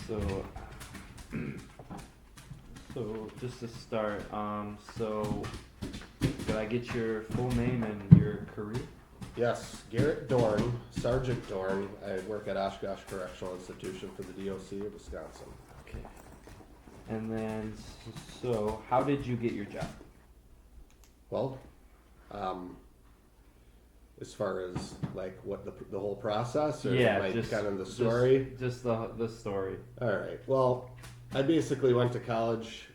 So, so just to start, so could I get your full name and your career? Yes, Garrett Dorn, Sergeant Dorn. I work at Oshkosh Correctional Institution for the DOC of Wisconsin. Okay. And then, so how did you get your job? Well, as far as like what the whole process, or like just kind of the story. Just the story. All right. Well, I basically went to college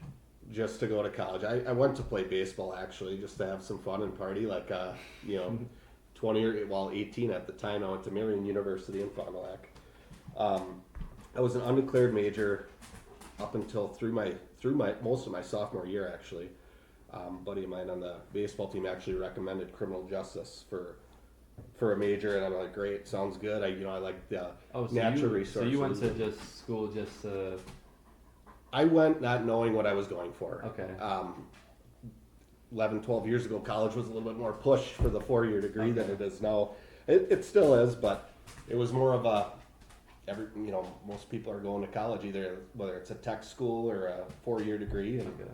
just to go to college. I went to play baseball actually, just to have some fun and party. Like 18 at the time. I went to Marion University in Fond du Lac. I was an undeclared major up until through my most of my sophomore year actually. Buddy of mine on the baseball team actually recommended criminal justice for a major, and I'm like, great, sounds good. I like the natural resources. So you went to just school just to... I went not knowing what I was going for. Okay. 11, 12 years ago, college was a little bit more push for the 4-year degree than it is now. It still is, but it was more of a, most people are going to college either, whether it's a tech school or a 4-year degree. And, okay.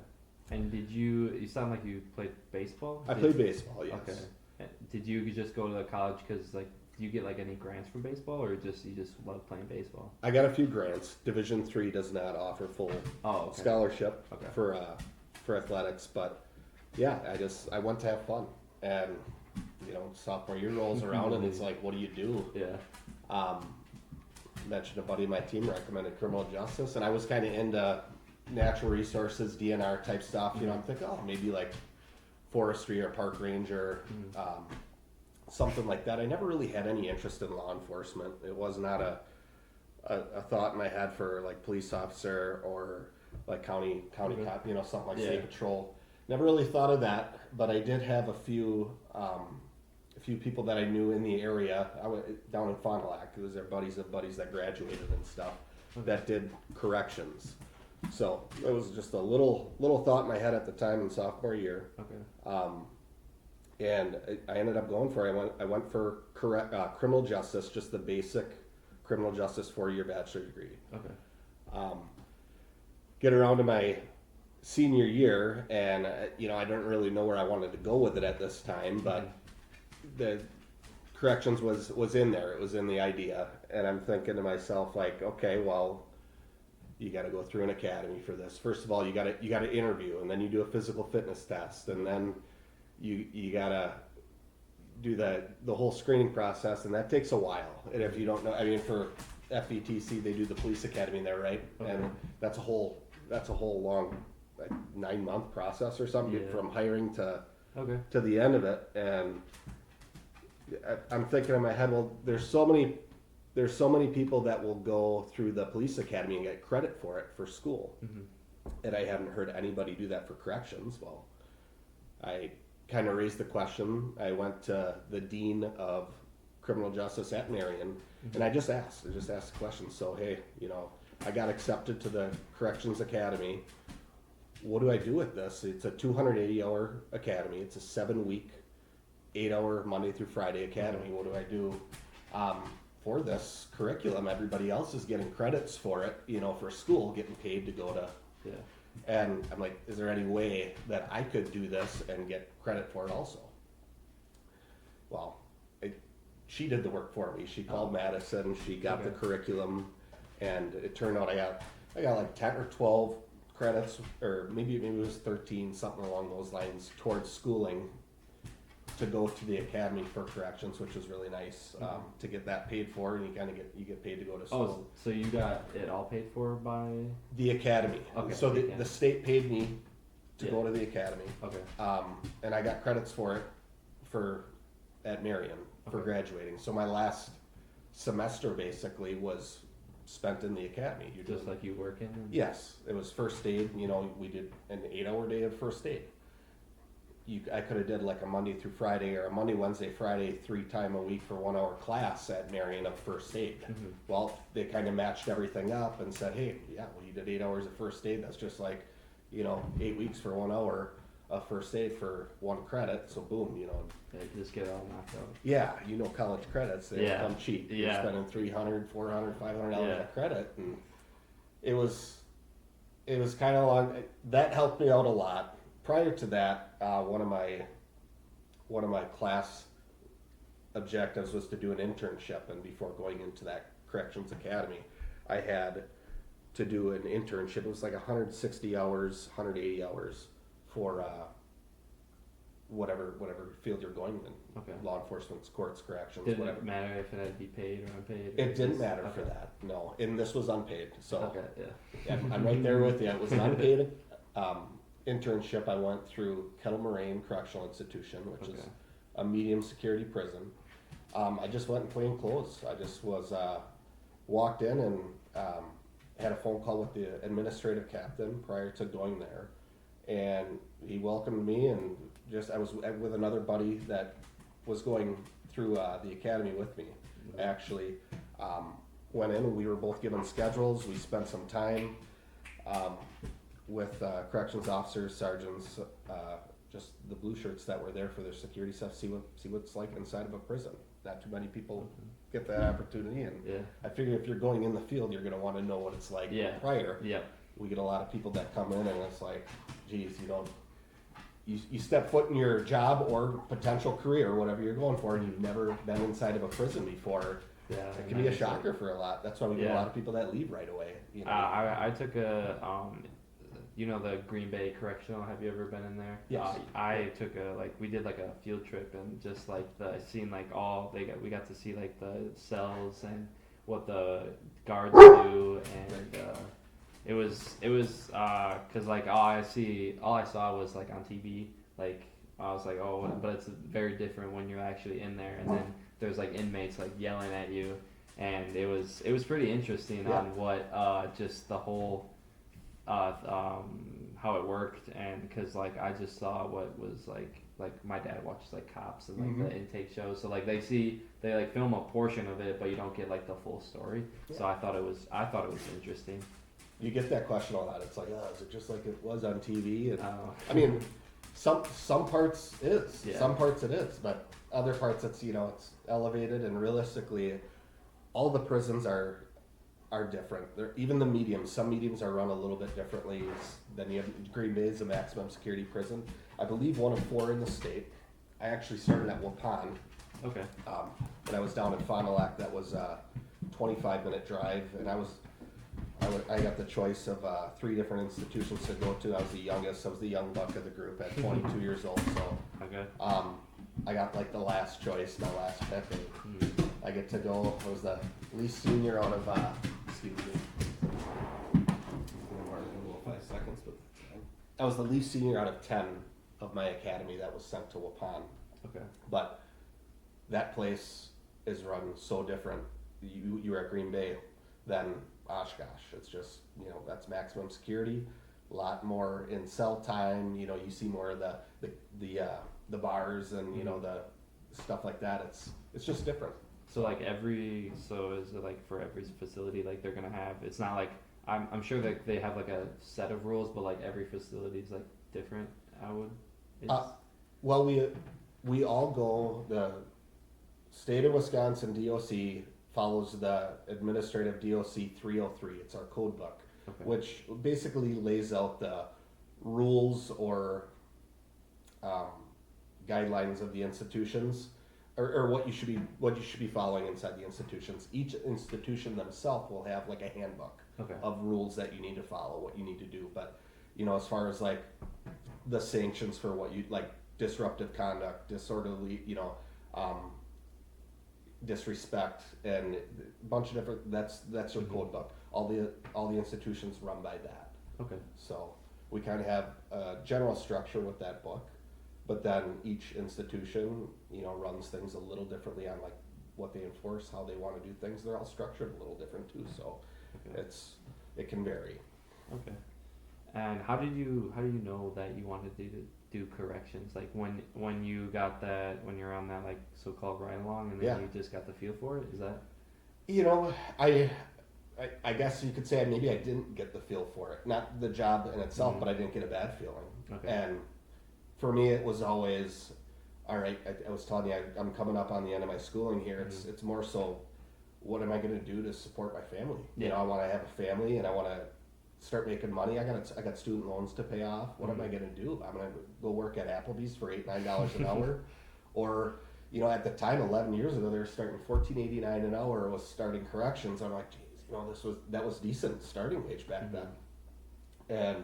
And you sound like you played baseball? I played baseball, yes. Okay. Did you just go to the college because, like, do you get, like, any grants from baseball, or you just love playing baseball? I got a few grants. Division III does not offer full scholarship for athletics, but yeah, I went to have fun. And, sophomore year rolls around and it's like, what do you do? Yeah. Mentioned a buddy of my team recommended criminal justice, and I was kind of into natural resources, DNR type stuff. I'm thinking, maybe like forestry or park ranger, something like that. I never really had any interest in law enforcement. It was not a thought in my head for like police officer or like county cop, something like state patrol. Never really thought of that, but I did have a few people that I knew in the area. I went down in Fond du Lac. It was their buddies of buddies that graduated and stuff that did corrections. So it was just a little thought in my head at the time in sophomore year. Okay. And I ended up going for it. I went for criminal justice, just the basic criminal justice 4-year bachelor degree. Okay. Get around to my senior year, and I don't really know where I wanted to go with it at this time, but the corrections was in there. It was in the idea, and I'm thinking to myself like, okay, well, you got to go through an academy for this. First of all, you got to interview, and then you do a physical fitness test, and then you got to do the whole screening process, and that takes a while. And if you don't know, for FETC, they do the police academy there, right? Okay. And that's a whole long 9-month process or something from hiring to the end of it. And I'm thinking in my head, well, there's so many people that will go through the police academy and get credit for it for school. And I haven't heard anybody do that for corrections. Well, I kind of raised the question. I went to the dean of criminal justice at Marion, and I just asked the question. So, hey, I got accepted to the corrections academy. What do I do with this? It's a 280-hour academy. It's a 7-week, 8-hour Monday through Friday academy. What do I do for this curriculum? Everybody else is getting credits for it, for school, getting paid to go to. Yeah. And I'm like, is there any way that I could do this and get credit for it also? Well, she did the work for me. She called Madison. She got the curriculum, and it turned out I got like 10 or 12 credits, or maybe it was 13, something along those lines, towards schooling to go to the academy for corrections, which was really nice to get that paid for, and you get paid to go to school. Oh, so you got it all paid for by the academy? Okay. So the state paid me to go to the academy. Okay. And I got credits for it at Marion for graduating. So my last semester basically was spent in the academy. Just like you working? Yes, it was first aid. We did an 8-hour day of first aid. I could have did like a Monday through Friday, or a Monday, Wednesday, Friday, 3 times a week for 1-hour class at Marion of first aid. Well, they kind of matched everything up and said, hey, you did 8 hours of first aid. That's just like, 8 weeks for 1 hour of first aid for 1 credit. So boom, just get it all knocked out. Yeah, college credits, they don't come cheap. Yeah. You're spending $300, $400, $500 a credit, and it was kind of long. That helped me out a lot. Prior to that, one of my class objectives was to do an internship, and before going into that corrections academy, I had to do an internship. It was like 160 hours, 180 hours for whatever field you're going in. Okay. Law enforcement, courts, corrections, Did whatever. it matter if it had to be paid or unpaid? It didn't matter for that, no. And this was unpaid, so Okay, yeah. I'm right there with you. It was an unpaid internship. I went through Kettle Moraine Correctional Institution, which is a medium security prison. I just went in plain clothes. I just was walked in and had a phone call with the administrative captain prior to going there, and he welcomed me, and I was with another buddy that was going through the academy with me. Actually, went in and we were both given schedules. We spent some time with corrections officers, sergeants, just the blue shirts that were there for their security stuff. See what it's like inside of a prison. Not too many people get that opportunity, and I figure if you're going in the field, you're going to want to know what it's like prior. Yeah. We get a lot of people that come in and it's like, geez, you step foot in your job or potential career, whatever you're going for, and you've never been inside of a prison before. Yeah, it can be a shocker for a lot. That's why we get a lot of people that leave right away. You know? I took a the Green Bay Correctional. Have you ever been in there? Yes. I took we did like a field trip, and just like we got to see like the cells and what the guards do, and it was because like all I saw was like on TV. Like I was like, oh, but it's very different when you're actually in there, and then there's like inmates like yelling at you, and it was pretty interesting on what just the whole how it worked, and because like I just saw what was like my dad watches like cops and like the intake shows, so like they like film a portion of it, but you don't get like the full story. So I thought it was interesting. You get that question a lot. It's like, is it just like it was on TV? And I mean, some parts it is, some parts it is, but other parts it's it's elevated, and realistically, all the prisons are different. Even the mediums. Some mediums are run a little bit differently. Then you have Green Bay is a maximum security prison. I believe one of 4 in the state. I actually started at Waupun. Okay. When I was down in Fond du Lac, that was a 25-minute drive, and I got the choice of 3 different institutions to go to. I was the youngest. I was the young buck of the group at 22 years old. So I got like the last choice, my last pick, and I get to go. I was the least senior out of I was the least senior out of 10 of my academy that was sent to Waupun. Okay. But that place is run so different. You were at Green Bay than Oshkosh. It's just, that's maximum security, a lot more in cell time. You see more of the bars and the stuff like that. It's just different. So like so is it like for every facility, like they're gonna have, it's not like, I'm sure that they have like a set of rules, but like every facility is like different. Well, we all go, the state of Wisconsin DOC follows the administrative DOC 303. It's our code book, which basically lays out the rules or guidelines of the institutions, or what you should be following inside the institutions. Each institution themselves will have like a handbook of rules that you need to follow, what you need to do. But as far as like the sanctions for what you like, disruptive conduct, disorderly, disrespect, and a bunch of different. That's your code book. All the institutions run by that. Okay. So we kind of have a general structure with that book, but then each institution, runs things a little differently on like what they enforce, how they want to do things. They're all structured a little different too. So it can vary. Okay. And how did you know that you wanted to do corrections? Like when you got that, when you're on that like so-called ride along, and then you just got the feel for it? Is that? I guess you could say maybe I didn't get the feel for it. Not the job in itself, but I didn't get a bad feeling. Okay. And for me, it was always, all right, I was telling you, I'm coming up on the end of my schooling here. It's more so, what am I going to do to support my family? Yeah. You know, I want to have a family and I want to start making money. I got student loans to pay off. What am I going to do? I'm going to go work at Applebee's for $8-9 an hour, or you know, at the time 11 years ago they were starting $14.89 an hour was starting corrections. I'm like, geez, you know, that was decent starting wage back then, and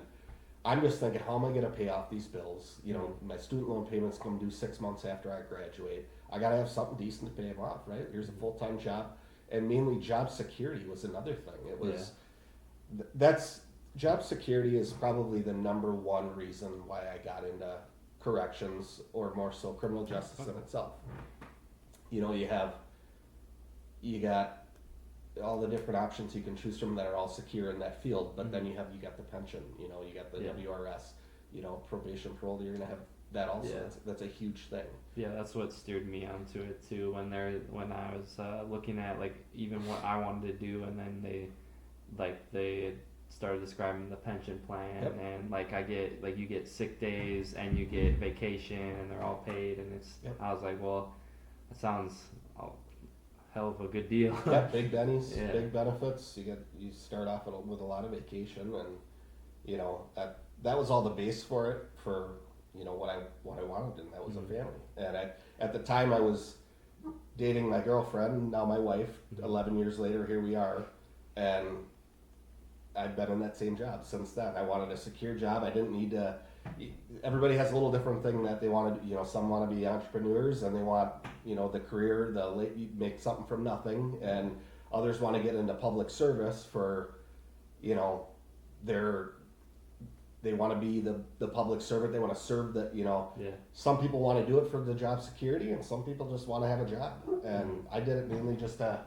I'm just thinking, how am I going to pay off these bills? You know, my student loan payments come due 6 months after I graduate. I got to have something decent to pay them off, right? Here's a full-time job, and mainly job security was another thing. It was that's job security is probably the number one reason why I got into corrections, or more so criminal justice in itself. You know, you got all the different options you can choose from that are all secure in that field, but then you got the pension, you know, you got the WRS, you know, probation, parole, you're gonna have that also. That's a huge thing. Yeah, that's what steered me onto it too. When I was looking at like even what I wanted to do, and then they started describing the pension plan, and like you get sick days and you get vacation and they're all paid, and it's I was like, well, that sounds a hell of a good deal. Big bennies, big benefits. You start off with a lot of vacation, and you know that was all the base for it, for you know what I wanted, and that was a family. And at the time I was dating my girlfriend, now my wife. 11 years later, here we are, and I've been in that same job since then. I wanted a secure job. I didn't need to. Everybody has a little different thing that they want to. You know, some want to be entrepreneurs and they want, you know, the career, you make something from nothing, and others want to get into public service for, you know, they want to be the public servant. They want to serve the, you know. Some people want to do it for the job security, and some people just want to have a job. And I did it mainly just to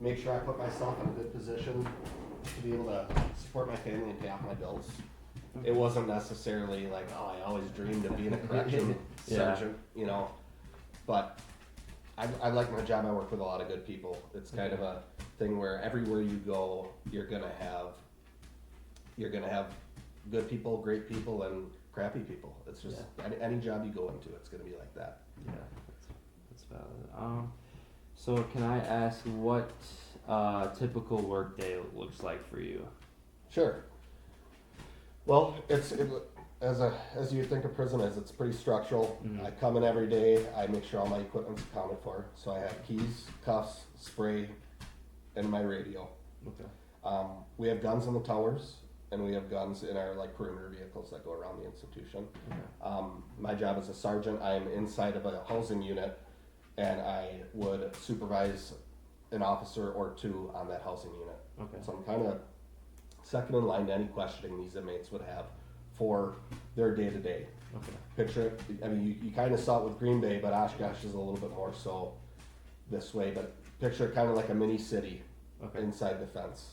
make sure I put myself in a good position to be able to support my family and pay off my bills. It wasn't necessarily like, oh, I always dreamed of being a correction sergeant, you know. But I like my job. I work with a lot of good people. It's kind of a thing where everywhere you go, you're gonna have good people, great people, and crappy people. It's just any job you go into, it's gonna be like that. Yeah, that's valid. So can I ask what typical work day looks like for you? Sure. Well, as you think of prison as, it's pretty structural. I come in every day. I make sure all my equipment's accounted for. So I have keys, cuffs, spray, and my radio. Okay. We have guns in the towers, and we have guns in our perimeter vehicles that go around the institution. Okay. My job as a sergeant, I am inside of a housing unit, and I would supervise an officer or two on that housing unit. Okay. So I'm kind of second in line to any questioning these inmates would have for their day-to-day. Okay. Picture it, I mean, you kind of saw it with Green Bay, but Oshkosh is a little bit more so this way, but picture it kind of like a mini city inside the fence.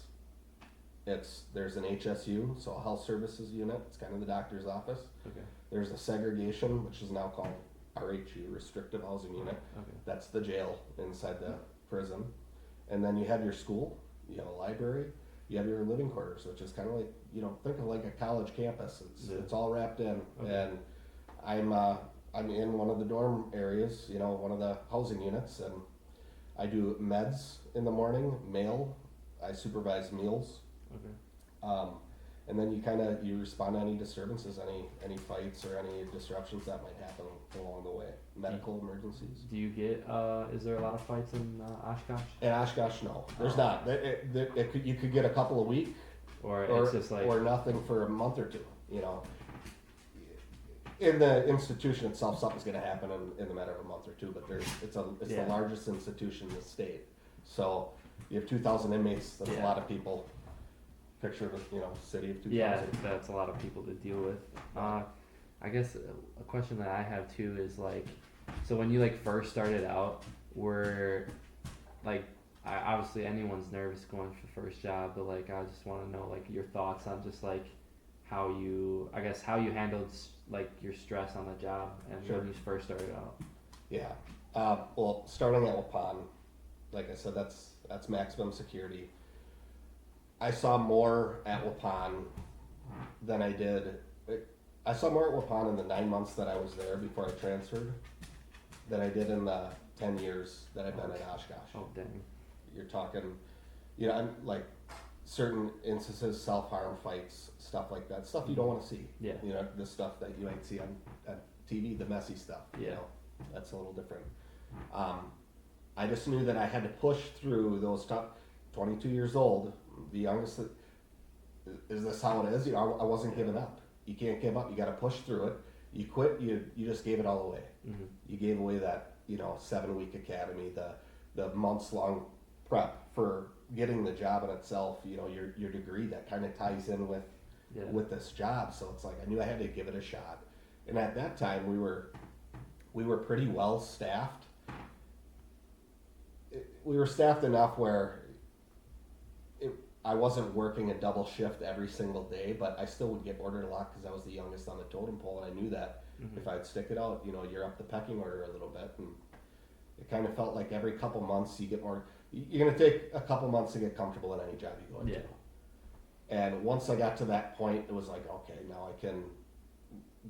There's an HSU, so a health services unit. It's kind of the doctor's office. Okay. There's a segregation, which is now called RHU, restrictive housing unit. Okay. That's the jail inside the prison. And then you have your school, you have a library, you have your living quarters, which is kind of like, you know, think of like a college campus. It's all wrapped in. Okay. And I'm in one of the dorm areas, you know, one of the housing units, and I do meds in the morning, mail. I supervise meals. Okay. And then you respond to any disturbances, any fights or any disruptions that might happen along the way. Medical emergencies. Do you get? Is there a lot of fights in Oshkosh? In Oshkosh, no, there's not. You could get a couple a week, or it's just like, or nothing for a month or two. You know, in the institution itself, something's going to happen in the matter of a month or two. But it's the largest institution in the state, so you have 2,000 inmates. That's a lot of people. Picture the city of 2,000. Yeah, that's a lot of people to deal with. I guess a question that I have too is like, so when you first started out, were obviously anyone's nervous going for the first job, but I just want to know your thoughts on just how you handled your stress on the job and when you first started out. Yeah. Well, starting at Waupun, like I said, that's maximum security. I saw more at Waupun than I did. I saw more at Waupun in the 9 months that I was there before I transferred than I did in the 10 years that I've been at Oshkosh. Oh, dang. you're talking, I'm like certain instances, self-harm fights, stuff like that, stuff you don't want to see. Yeah. The stuff that you might see on TV, the messy stuff. Yeah. That's a little different. I just knew that I had to push through those 22 years old, the youngest. Is this how it is? I wasn't giving up. You can't give up. You got to push through it. You quit. You just gave it all away. Mm-hmm. You gave away that 7-week academy, the months long prep for getting the job in itself. Your degree that kind of ties in with this job. So it's like I knew I had to give it a shot. And at that time we were pretty well staffed. We were staffed enough where I wasn't working a double shift every single day, but I still would get ordered a lot because I was the youngest on the totem pole, and I knew that if I'd stick it out, you're up the pecking order a little bit, and it kind of felt like every couple months you get more. You're going to take a couple months to get comfortable in any job you go into. Yeah. And once I got to that point, it was like, okay, now I can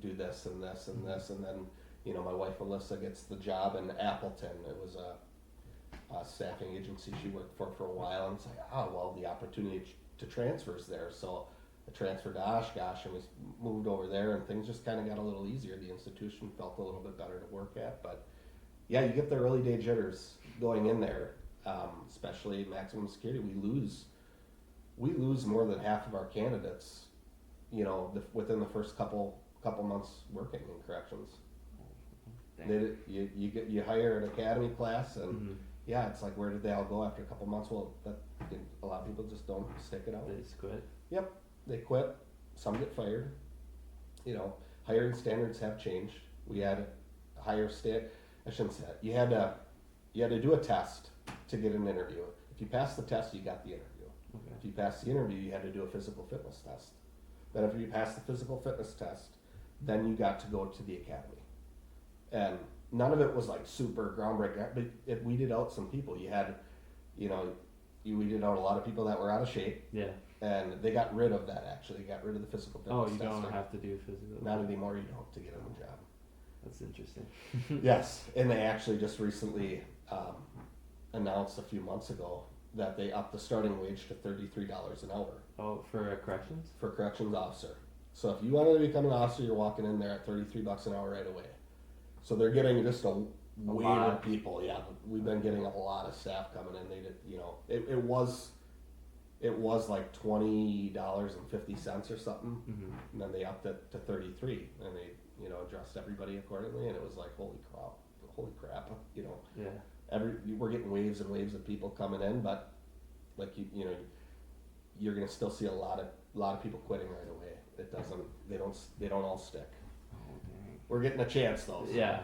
do this and this and this, and then my wife Alyssa gets the job in Appleton. It was a staffing agency she worked for a while, and it's like, the opportunity to transfer is there. So I transferred to Oshkosh and we moved over there, and things just kind of got a little easier. The institution felt a little bit better to work at, but yeah, you get the early day jitters going in there, especially maximum security. We lose more than half of our candidates, within the first couple months working in corrections. You hire an academy class, and it's like, where did they all go after a couple months? Well, a lot of people just don't stick it out. They just quit. Yep, they quit. Some get fired. Hiring standards have changed. We had a higher I shouldn't say that. You had to do a test to get an interview. If you passed the test, you got the interview. Okay. If you passed the interview, you had to do a physical fitness test. Then if you passed the physical fitness test, then you got to go to the academy. And none of it was like super groundbreaking, but it weeded out some people. You had, you weeded out a lot of people that were out of shape. Yeah. And they got rid of that, actually. They got rid of the physical fitness testing. testing. Don't have to do physical. Not anymore, you don't, to get in the job. That's interesting. Yes, and they actually just recently announced a few months ago that they upped the starting wage to $33 an hour. Oh, for corrections? For a corrections officer. So if you wanted to become an officer, you're walking in there at $33 an hour right away. So they're getting just a wave of people. Yeah, we've been getting a lot of staff coming in. They did, it was like $20.50 or something, and then they upped it to $33, and they addressed everybody accordingly, and it was like, holy crap, Yeah. We're getting waves and waves of people coming in, but like you're gonna still see a lot of people quitting right away. They don't all stick. Oh, dang. We're getting a chance though. So yeah.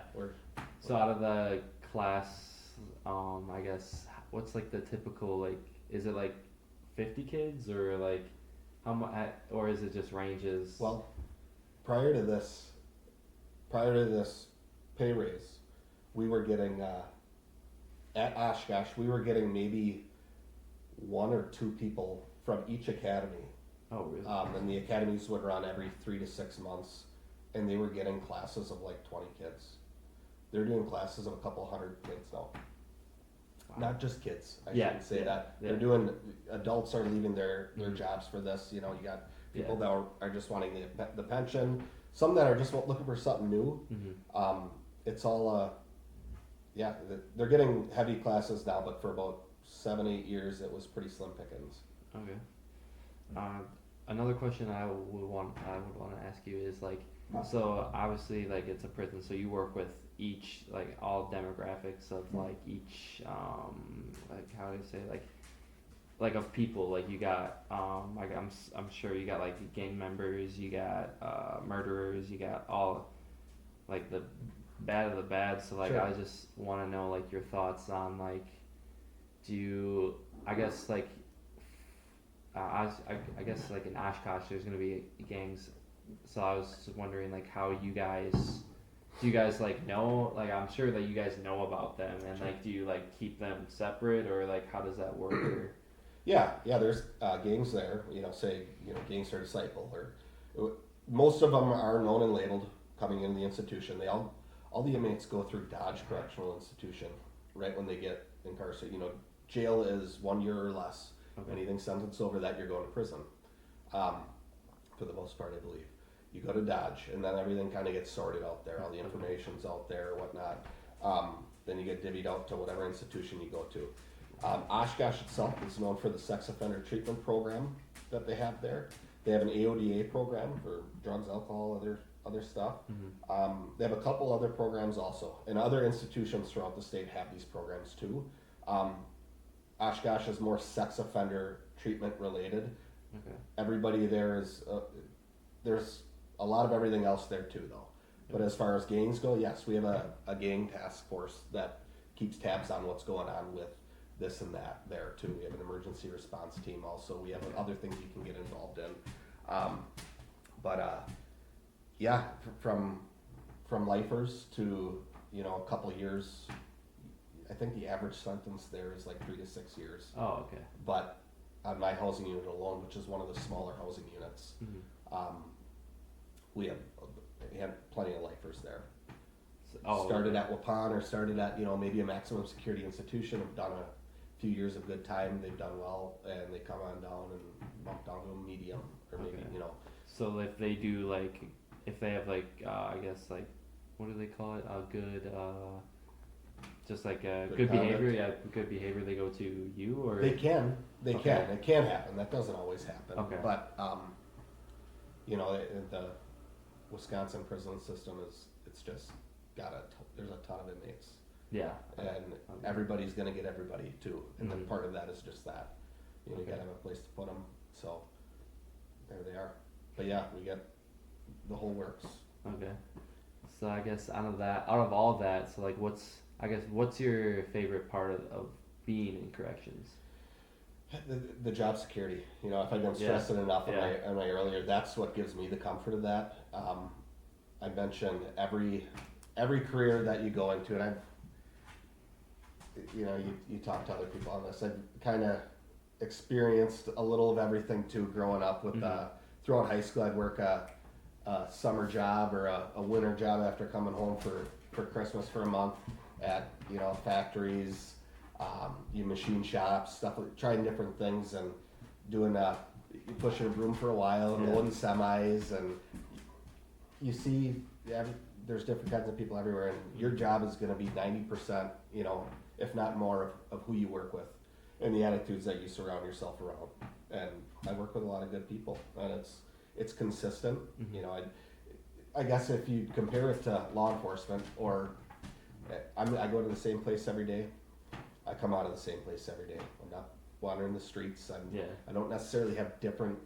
So out of the class, I guess, what's like the typical, like, is it like 50 kids or like how much, or is it just ranges? Well, prior to this pay raise, we were getting at Oshkosh, we were getting maybe 1 or 2 people from each academy. Oh, really? And the academies would run every 3 to 6 months, and they were getting classes of like 20 kids. They're doing classes of a couple hundred kids now. Wow. Not just kids. I shouldn't say that. Yeah. They're doing. Adults are leaving their jobs for this. You got people that are just wanting the pension. Some that are just looking for something new. It's all. They're getting heavy classes now, but for about 7-8 years, it was pretty slim pickings. Okay. Another question I would want to ask you is like, so obviously like it's a prison, so you work with each, like, all demographics of like each like, how do you say, like of people, like you got like I'm sure you got like gang members, you got murderers, you got all like the bad of the bad. So like, sure. I just want to know like your thoughts on like, I guess like I guess like in Oshkosh there's gonna be gangs, so I was just wondering like how do you guys like know, like I'm sure that you guys know about them, and like do you like keep them separate, or like how does that work? Or? Yeah, there's gangs there, Gangster Disciple, or most of them are known and labeled coming into the institution. All the inmates go through Dodge Correctional Institution right when they get incarcerated. jail is 1 year or less. Okay. Anything sentenced over that, you're going to prison. For the most part, I believe. You go to Dodge, and then everything kind of gets sorted out there. All the information's out there, whatnot. Then you get divvied out to whatever institution you go to. Oshkosh itself is known for the sex offender treatment program that they have there. They have an AODA program for drugs, alcohol, other stuff. They have a couple other programs also, and other institutions throughout the state have these programs too. Oshkosh is more sex offender treatment related. Okay. Everybody there is there's a lot of everything else there too, though. But as far as gangs go, yes, we have a gang task force that keeps tabs on what's going on with this and that there too. We have an emergency response team also. We have other things you can get involved in. Yeah, from lifers to, a couple years. I think the average sentence there is like 3 to 6 years. Oh, okay. But on my housing unit alone, which is one of the smaller housing units, we had plenty of lifers there. Started at Waupun or started at, maybe a maximum security institution, have done a few years of good time, they've done well, and they come on down and bump down to a medium, or maybe, So if they do, if they have, I guess, what do they call it? A good, just like a good behavior, good behavior, they go to you, or? They can. It can happen. That doesn't always happen. Okay. But, the Wisconsin prison system it's just there's a ton of inmates. Yeah. And everybody's going to get everybody too. And then part of that is just that. You got to have a place to put them. So there they are. But yeah, we get the whole works. Okay. So I guess out of all of that, so what's your favorite part of being in corrections? The job security. If I didn't stress it enough in my earlier, that's what gives me the comfort of that. I mentioned every career that you go into, and I've, you talk to other people on this. I've kind of experienced a little of everything too, growing up with throughout high school. I'd work a summer job or a winter job after coming home for Christmas for a month at factories, machine shops, stuff, trying different things and doing pushing a broom for a while and loading semis, and you see there's different kinds of people everywhere, and your job is going to be 90%, if not more, of who you work with and the attitudes that you surround yourself around. And I work with a lot of good people, and it's consistent. I guess if you compare it to law enforcement, or I go to the same place every day, I come out of the same place every day. I'm not wandering the streets. I don't necessarily have different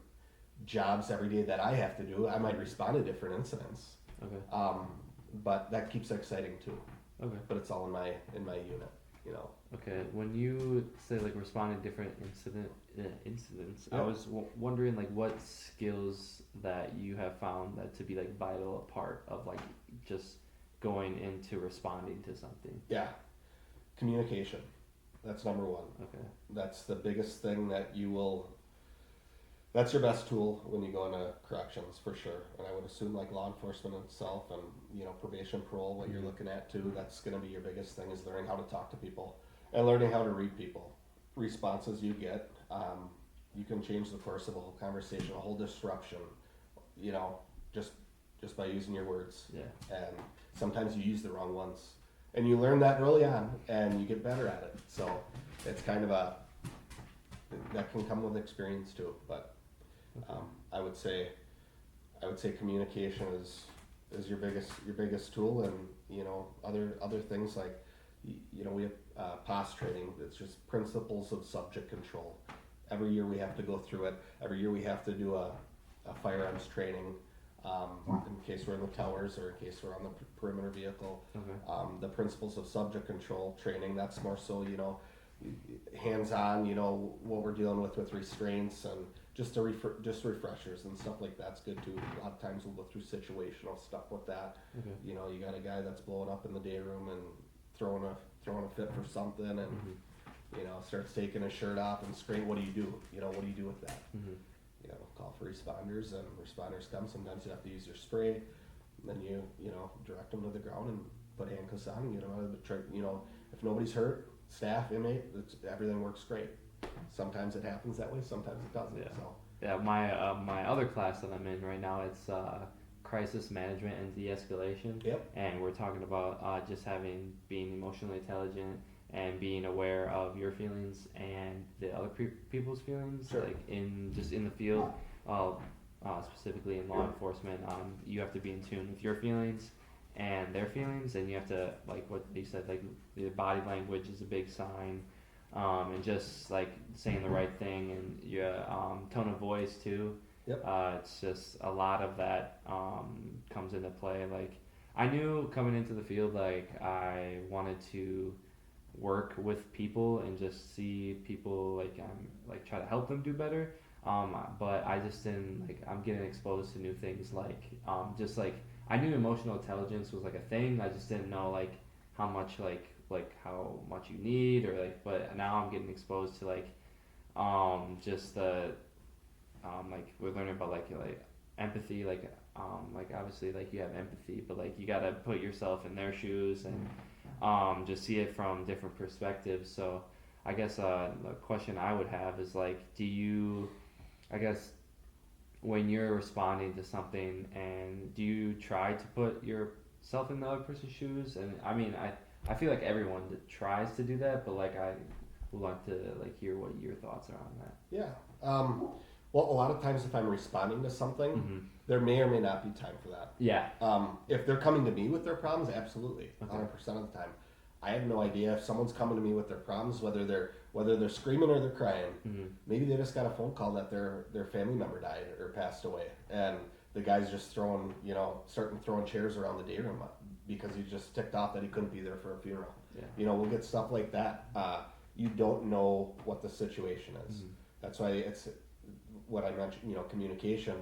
jobs every day that I have to do. I might respond to different incidents. Okay. But that keeps it exciting too. Okay. But it's all in my unit, Okay. When you say responding to different incidents, I was wondering what skills that you have found that to be vital part of just going into responding to something. Yeah. Communication. That's number one. Okay. That's the biggest thing that that's your best tool when you go into corrections, for sure. And I would assume law enforcement itself and, probation, parole, what you're looking at too, that's going to be your biggest thing, is learning how to talk to people and learning how to read people. Responses you get, you can change the course of a whole conversation, a whole disruption, just by using your words. Yeah. And sometimes you use the wrong ones. And you learn that early on, and you get better at it. So it's kind of that can come with experience too. But I would say communication is your biggest tool, and other things we have POS training. It's just principles of subject control. Every year we have to go through it. Every year we have to do a firearms training. In case we're in the towers or in case we're on the perimeter vehicle. Okay. The principles of subject control training, that's more so, hands-on, what we're dealing with restraints, and just refreshers and stuff like that's good too. A lot of times we'll go through situational stuff with that. Okay. You got a guy that's blowing up in the day room and throwing a fit for something, and starts taking his shirt off and spraying. What do you do? What do you do with that? Call for responders, and responders come. Sometimes you have to use your spray, and then you direct them to the ground and put handcuffs on and get them out of the truck. If nobody's hurt, staff, inmate, everything works great. Sometimes it happens that way, sometimes it doesn't. Yeah. So Yeah, my other class that I'm in right now, it's crisis management and de-escalation. Yep. And we're talking about just being emotionally intelligent and being aware of your feelings and the other people's feelings, Sure. like in the field, specifically in law enforcement. You have to be in tune with your feelings and their feelings, and you have to, like what you said, like the body language is a big sign. And just like saying the right thing, and your tone of voice too. Yep. It's just a lot of that comes into play. Like I knew coming into the field, like I wanted to work with people and just see people like try to help them do better. But I just didn't like. I'm getting exposed to new things. Like just like I knew emotional intelligence was like a thing. I just didn't know like how much like how much you need, or like, but now I'm getting exposed to like just the like we're learning about like empathy, like obviously like you have empathy, but like you gotta put yourself in their shoes and just see it from different perspectives. So I guess the question I would have is like, do you, I guess, when you're responding to something, and do you try to put yourself in the other person's shoes? And I mean, I feel like everyone tries to do that, but like I would like to like hear what your thoughts are on that. yeah. Well, a lot of times if I'm responding to something, Mm-hmm. there may or may not be time for that. Yeah. If they're coming to me with their problems, absolutely, Okay. 100% of the time. I have no idea if someone's coming to me with their problems, whether they're screaming or they're crying. Mm-hmm. Maybe they just got a phone call that their family member died or passed away, and the guy's just starting throwing chairs around the day room because he's just ticked off that he couldn't be there for a funeral. Yeah. We'll get stuff like that. You don't know what the situation is. Mm-hmm. That's why it's what I mentioned. Communication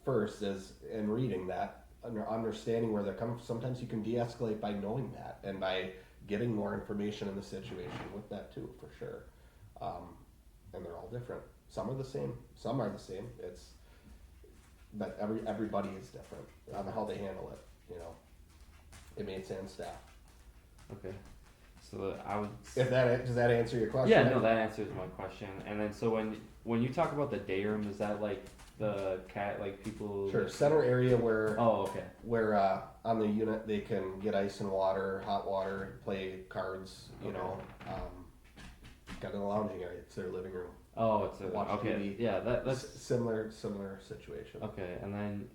first is in reading that, understanding where they're coming from. Sometimes you can de-escalate by knowing that and by getting more information in the situation with that too, for sure. And they're all different. Some are the same. Some are the same. But everybody is different on how they handle it. Inmates and staff. Okay. So I would. Does that answer your question? Yeah, no, that answers my question. And then so when you talk about the day room, is that like the like people? Sure. Center area where. Oh, okay. Where on the unit they can get ice and water, hot water, play cards. Got a lounging area. It's their living room. Oh, it's Watch okay. TV. Yeah, that's similar situation. okay. And then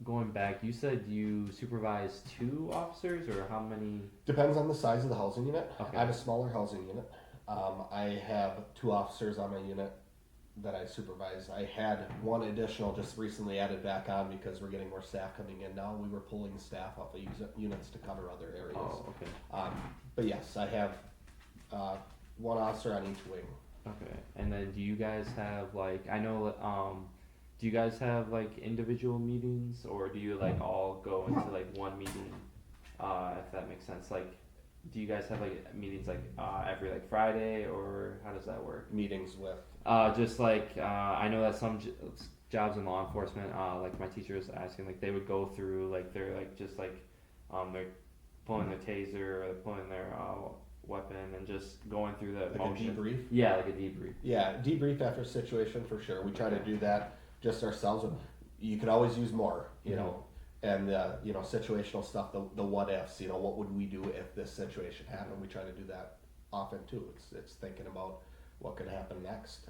going back, you said you supervise 2 officers, or how many? Depends on the size of the housing unit. Okay. I have a smaller housing unit. I have 2 officers on my unit that I supervise. I had 1 additional just recently added back on because we're getting more staff coming in now. We were pulling staff off of units to cover other areas. Oh, okay. But yes, I have 1 officer on each wing. Okay. And then do you guys have like, I know do you guys have like individual meetings, or do you like all go into like one meeting, if that makes sense? Like, do you guys have like meetings like every like Friday, or how does that work? Meetings with? Just like I know that some jobs in law enforcement, like my teacher was asking, like they would go through like they're like just like they're pulling their taser or they're pulling their weapon and just going through the Like motion. a debrief? Yeah, like a debrief. Yeah, debrief after a situation for sure. We try to do that just ourselves. You could always use more, and situational stuff, the what ifs, what would we do if this situation happened? We try to do that often too. It's thinking about what could happen next.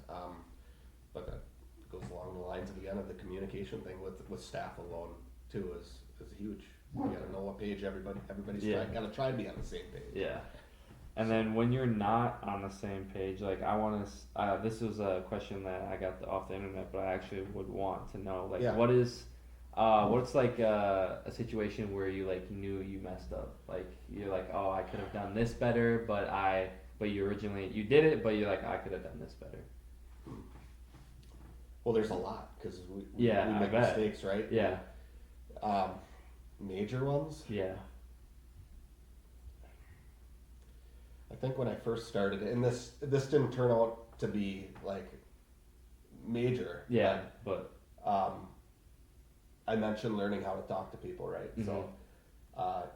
But that goes along the lines of the communication thing with staff alone too is huge. You gotta know what page everybody's gotta try to be on the same page. Yeah. And then when you're not on the same page, like I want to, this was a question that I got off the internet, but I actually would want to know, like, what's like a situation where you like knew you messed up, like you're like, oh, I could have done this better, but you did it, but you're like, I could have done this better. Well, there's a lot because we make mistakes, right? Yeah. Major ones. Yeah. I think when I first started, and this didn't turn out to be like major. Yeah, but I mentioned learning how to talk to people, right? Mm-hmm. So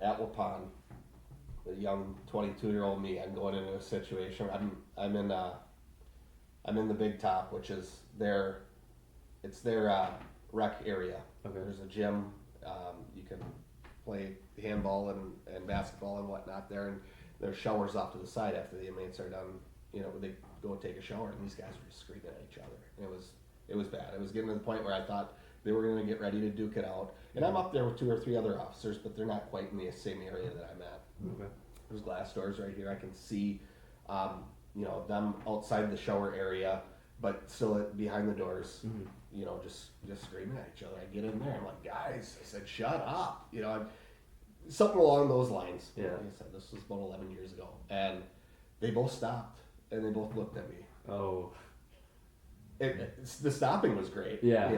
at Waupun, a young 22-year-old me, I'm going into a situation. I'm in the Big Top, which is their rec area. Okay. There's a gym. You can play handball and basketball and whatnot there, and there's showers off to the side after the inmates are done. They go take a shower, and these guys were just screaming at each other. And it was bad. It was getting to the point where I thought they were going to get ready to duke it out. And I'm up there with 2 or 3 other officers, but they're not quite in the same area that I'm at. Okay. There's glass doors right here. I can see, them outside the shower area, but still behind the doors. Mm-hmm. Just screaming at each other. I get in there. I'm like, guys, I said, shut up. Something along those lines. Yeah. Like I said, this was about 11 years ago, and they both stopped and they both looked at me. Oh. The stopping was great. Yeah.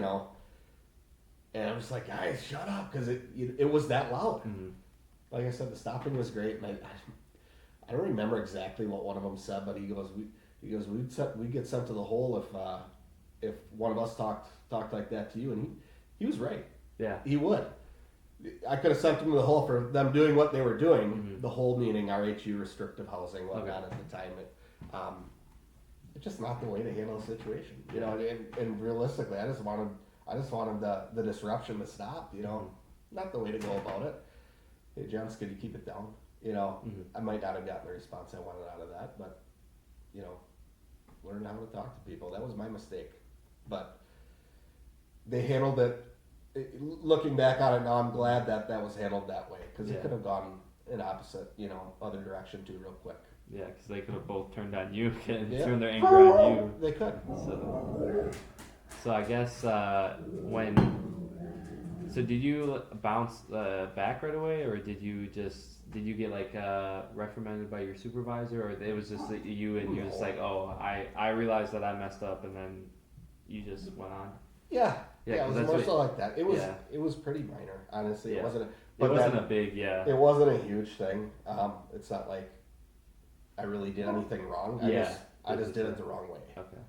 And I was like, guys, shut up, because it was that loud. Mm-hmm. Like I said, the stopping was great, and I don't remember exactly what one of them said, but he goes, we'd get sent to the hole if one of us talked like that to you, and he was right. Yeah. He would. I could have sent them to the hole for them doing what they were doing. Mm-hmm. The hole meaning RHU restrictive housing, whatnot. Okay. At the time. It's just not the way to handle a situation, And realistically, I just wanted the disruption to stop, Mm-hmm. Not the way to go about it. Hey, Jens, could you keep it down? Mm-hmm. I might not have gotten the response I wanted out of that, but learn how to talk to people. That was my mistake, but they handled it. Looking back on it now, I'm glad that was handled that way, because it could have gone in opposite, other direction too, real quick. Yeah, because they could have both turned on you and turned their anger on you. They could. So I guess so did you bounce back right away, or did you get reprimanded by your supervisor, or it was just that you and you're just like, oh, I realized that I messed up, and then you just went on? Yeah, it was more so like that. It was pretty minor, honestly. Yeah. It wasn't. A big. It wasn't a huge thing. It's not like I really did anything wrong. I just did it the wrong way. Okay.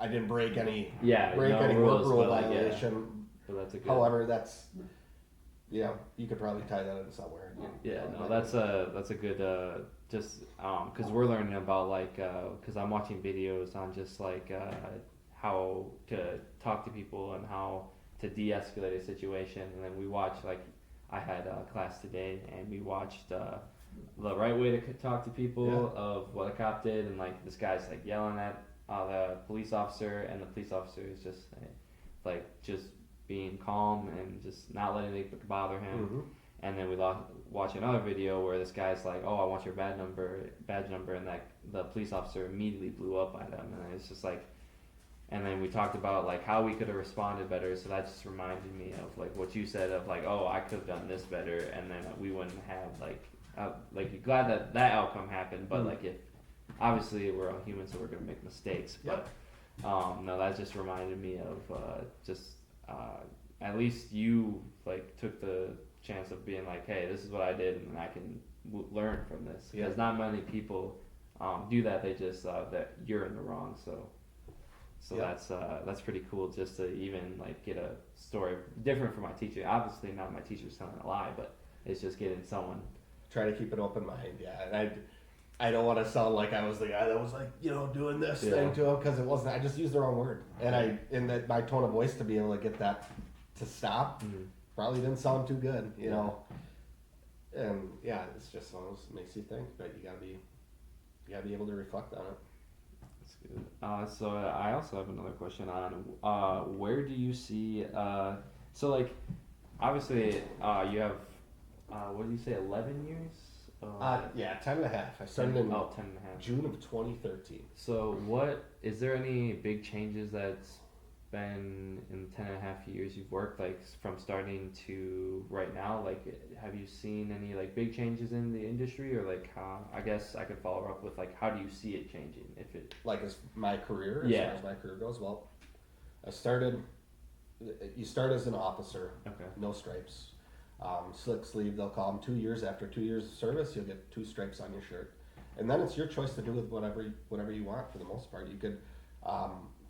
I didn't break any any work rule but violation. But that's a good. However, that's you could probably tie that in somewhere. That's a good because we're learning about because I'm watching videos on just how to talk to people and how to de-escalate a situation, and then we watch I had a class today, and we watched the right way to talk to people of what a cop did, and this guy's yelling at the police officer, and the police officer is just just being calm and just not letting it bother him. Mm-hmm. And then we watch another video where this guy's like, oh, I want your badge number, and the police officer immediately blew up at him, and it's just and then we talked about how we could have responded better. So that just reminded me of what you said of oh, I could have done this better, and then we wouldn't have you're glad that outcome happened, but if obviously we're all humans, so we're gonna make mistakes. But no, that just reminded me of at least you took the chance of being hey, this is what I did, and I can learn from this, because not many people do that. They just that you're in the wrong. So that's pretty cool, just to even get a story different from my teacher. Obviously not my teacher's telling a lie, but it's just getting someone. Try to keep an open mind, and I don't want to sound like I was the guy that was doing this thing to him, because it wasn't. I just used the wrong word, and that my tone of voice to be able to get that to stop probably didn't sound too good, know. And it's just one of those makes you think, but you gotta be able to reflect on it. That's good. So I also have another question on where do you see obviously you have what did you say, 11 years? 10 and a half. I started in 10 and a half. June of 2013. So is there any big changes that's been in the 10 and a half years you've worked, from starting to right now? Have you seen any big changes in the industry, or how, I guess I could follow up with how do you see it changing, if it as my career, as far as my career goes? Well, you start as an officer. Okay. No stripes. Slick sleeve, they'll call them. 2 years. After 2 years of service, you'll get 2 stripes on your shirt, and then it's your choice to do with whatever you want. For the most part, you could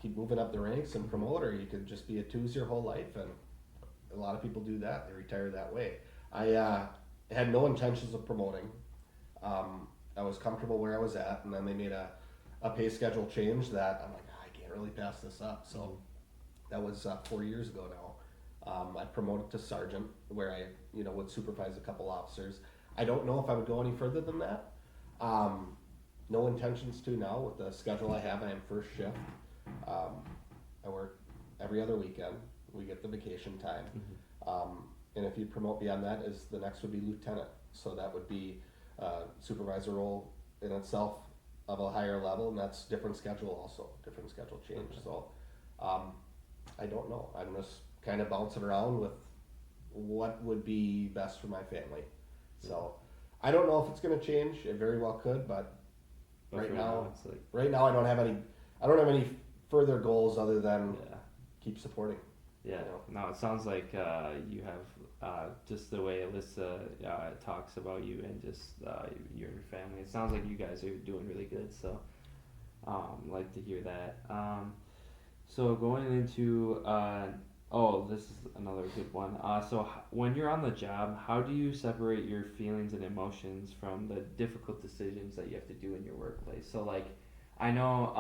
keep moving up the ranks and promote, or you could just be a 2s your whole life, and a lot of people do that. They retire that way. had no intentions of promoting. I was comfortable where I was at, and then they made a pay schedule change that I'm like, I can't really pass this up. So that was 4 years ago now. I promoted to sergeant, where I would supervise a couple officers. I don't know if I would go any further than that. No intentions to now with the schedule I have. I am first shift. I work every other weekend. We get the vacation time. And if you promote beyond that, the next would be lieutenant. So that would be supervisor role in itself of a higher level, and that's different schedule also, different schedule change. Okay. So I don't know. I'm just kind of bouncing around with what would be best for my family. So I don't know if it's going to change. It very well could, but right now it's like, right now I don't have any further goals other than yeah. keep supporting. Yeah, no, it sounds like you have just the way Alyssa talks about you and just you and your family. It sounds like you guys are doing really good, so like to hear that. So going into this is another good one. So when you're on the job, how do you separate your feelings and emotions from the difficult decisions that you have to do in your workplace? So like, I know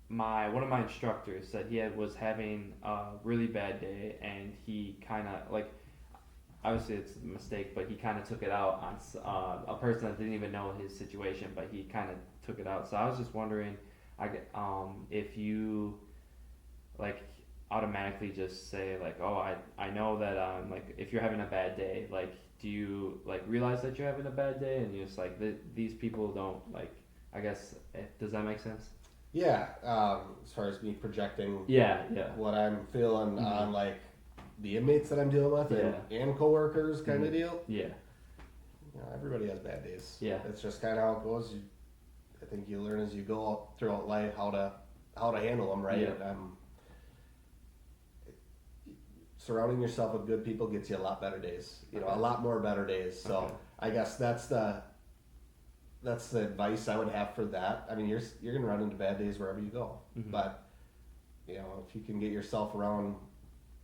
one of my instructors said he was having a really bad day, and he kind of like, obviously it's a mistake, but he kind of took it out on a person that didn't even know his situation, but he kind of took it out. So I was just wondering, if you like automatically just say like, oh, I know that like if you're having a bad day, like do you like realize that you're having a bad day, and you're just like these people don't like, I guess, does that make sense? Yeah, as far as me projecting Yeah. what I'm feeling on like the inmates that I'm dealing with and coworkers kind of deal. Yeah. Everybody has bad days. Yeah. It's just kind of how it goes. I think you learn as you go throughout life how to handle them, right? Yeah. Surrounding yourself with good people gets you a lot better days. A lot more better days. So I guess that's the advice I would have for that. I mean, you're gonna run into bad days wherever you go, but if you can get yourself around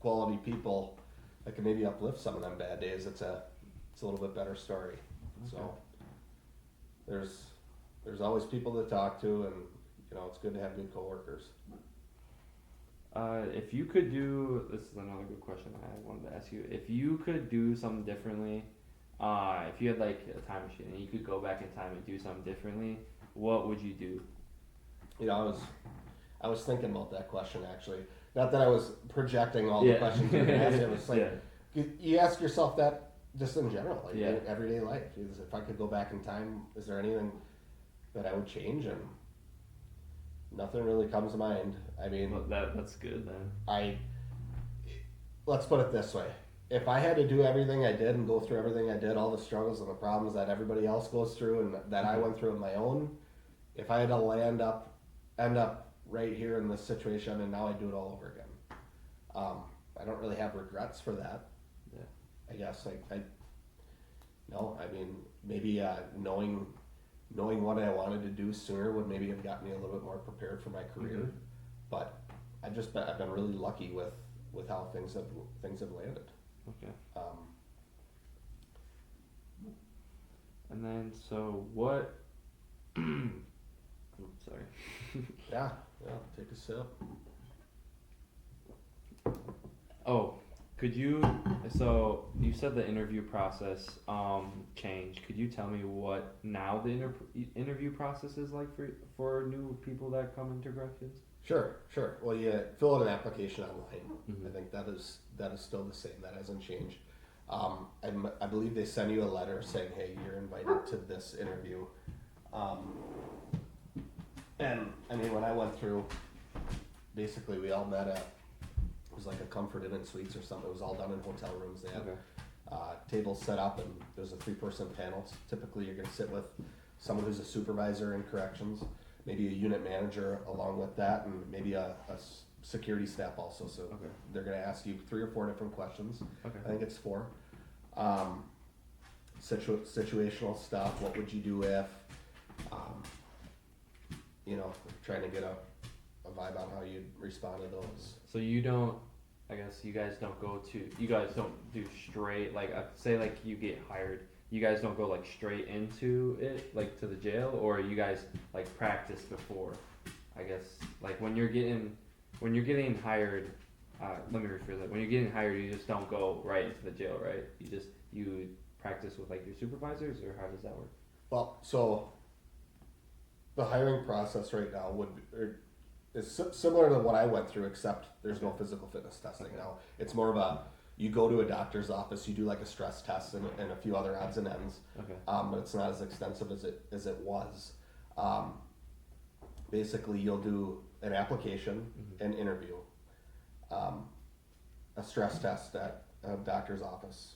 quality people that can maybe uplift some of them bad days, it's a little bit better story. Okay. So there's always people to talk to, and it's good to have good coworkers. If you could this is another good question I wanted to ask you. If you could do something differently, if you had like a time machine and you could go back in time and do something differently, what would you do? I was thinking about that question actually. Not that I was projecting all the questions you asked. It was like you ask yourself that just in general, like everyday life. If I could go back in time, is there anything that I would change? And nothing really comes to mind. I mean, well, that's good then. Let's put it this way. If I had to do everything I did and go through everything I did, all the struggles and the problems that everybody else goes through and that I went through on my own, if I had to end up right here in this situation and now I do it all over again. I don't really have regrets for that. Yeah. I guess I mean, maybe knowing what I wanted to do sooner would maybe have got me a little bit more prepared for my career. But I've been really lucky with how things have landed. Okay. And then so what? Sorry. Yeah. Take a sip. Oh, could you? So you said the interview process changed. Could you tell me what now the interview process is like for new people that come into corrections? Sure. Well, you fill out an application online. I think that is still the same. That hasn't changed. I believe they send you a letter saying, "Hey, you're invited to this interview." And I mean, when I went through, basically we all met at, it was like a Comfort Inn and Suites or something. It was all done in hotel rooms. They had tables set up, and there's a 3-person panel. Typically, you're going to sit with someone who's a supervisor in corrections, maybe a unit manager along with that, and maybe a security staff also. So they're going to ask you 3 or 4 different questions. I think it's 4. Situational stuff. What would you do if? Trying to get a vibe on how you'd respond to those. So you don't I guess you guys don't do straight, like, say, like, you get hired, you guys don't go, like, straight into it, like, to the jail, or you guys, like, practice before, I guess, like, when you're getting hired, let me rephrase that, when you're getting hired, you just don't go right into the jail, right? You practice with, like, your supervisors, or how does that work? Well, so the hiring process right now is similar to what I went through, except there's no physical fitness testing now. It's more of you go to a doctor's office, you do like a stress test and a few other odds and ends. Okay. But it's not as extensive as it was. Basically, you'll do an application, an interview, a stress test at a doctor's office.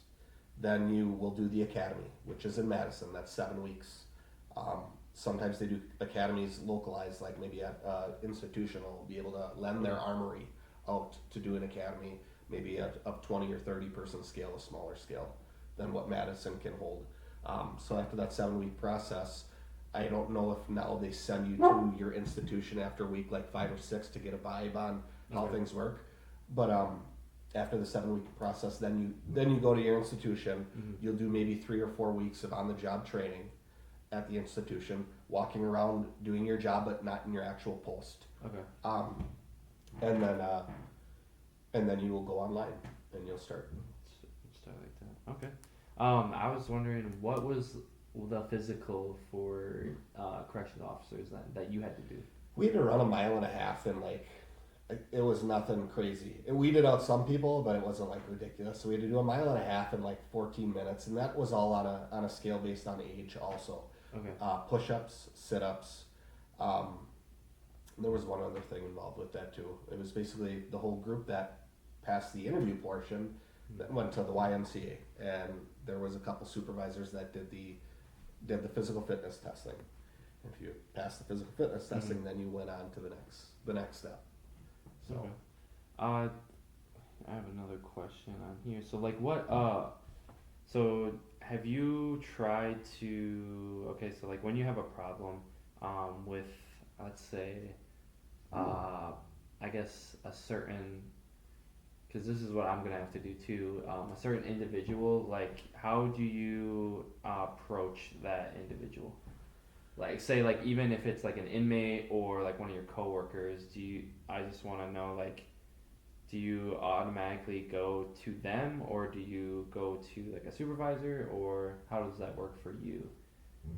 Then you will do the academy, which is in Madison. That's 7 weeks. Sometimes they do academies localized, like maybe at institution will be able to lend their armory out to do an academy, maybe a 20 or 30 person scale, a smaller scale than what Madison can hold. So after that 7 week process, I don't know if now they send you to your institution after week like 5 or 6 to get a vibe on how things work. But after the 7 week process, then you go to your institution. You'll do maybe 3 or 4 weeks of on the job training at the institution, walking around doing your job but not in your actual post. Okay. And then you will go online and you'll start. Start like that. Okay. I was wondering, what was the physical for corrections officers that you had to do? We had to run 1.5 miles and like it was nothing crazy. And we did out some people, but it wasn't like ridiculous. So we had to do 1.5 miles in like 14 minutes, and that was all on a scale based on age also. Okay. Push-ups, sit-ups. There was one other thing involved with that too. It was basically the whole group that passed the interview portion that went to the YMCA, and there was a couple supervisors that did the physical fitness testing. If you passed the physical fitness testing, then you went on to the next step. So, okay. I have another question on here. So, like, so have you tried to? Okay, so like when you have a problem, with, let's say, I guess a certain, because this is what I'm gonna have to do too. A certain individual, like, how do you approach that individual? Like, say, like, even if it's like an inmate or like one of your coworkers, I just want to know, like, do you automatically go to them, or do you go to like a supervisor, or how does that work for you?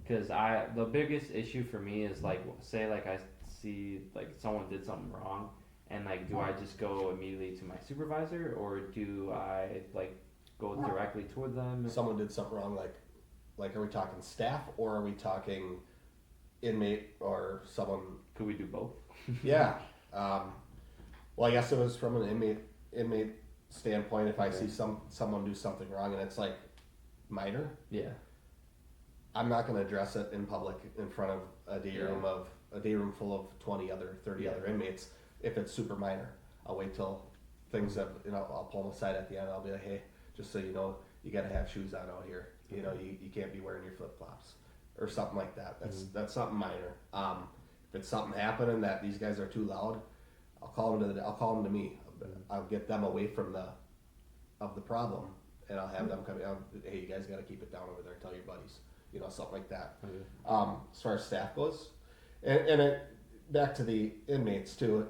Because the biggest issue for me is, like, say, like, I see like someone did something wrong, and like, do I just go immediately to my supervisor, or do I like go directly toward them? someone did something wrong, like are we talking staff or are we talking inmate or someone? Could we do both? Yeah. Well, I guess it was from an inmate standpoint. If I see someone do something wrong and it's like minor, Yeah. I'm not going to address it in public in front of a day room full of 30 other inmates. If it's super minor, I'll wait till things have, I'll pull them aside at the end. I'll be like, hey, just so you know, you got to have shoes on out here. You know, you can't be wearing your flip flops or something like that. That's something minor. If it's something happening that these guys are too loud, I'll call them to me. I'll get them away from the problem, and I'll have them come down. Hey, you guys got to keep it down over there. Tell your buddies, something like that. Okay. As far as staff goes, and back to the inmates too.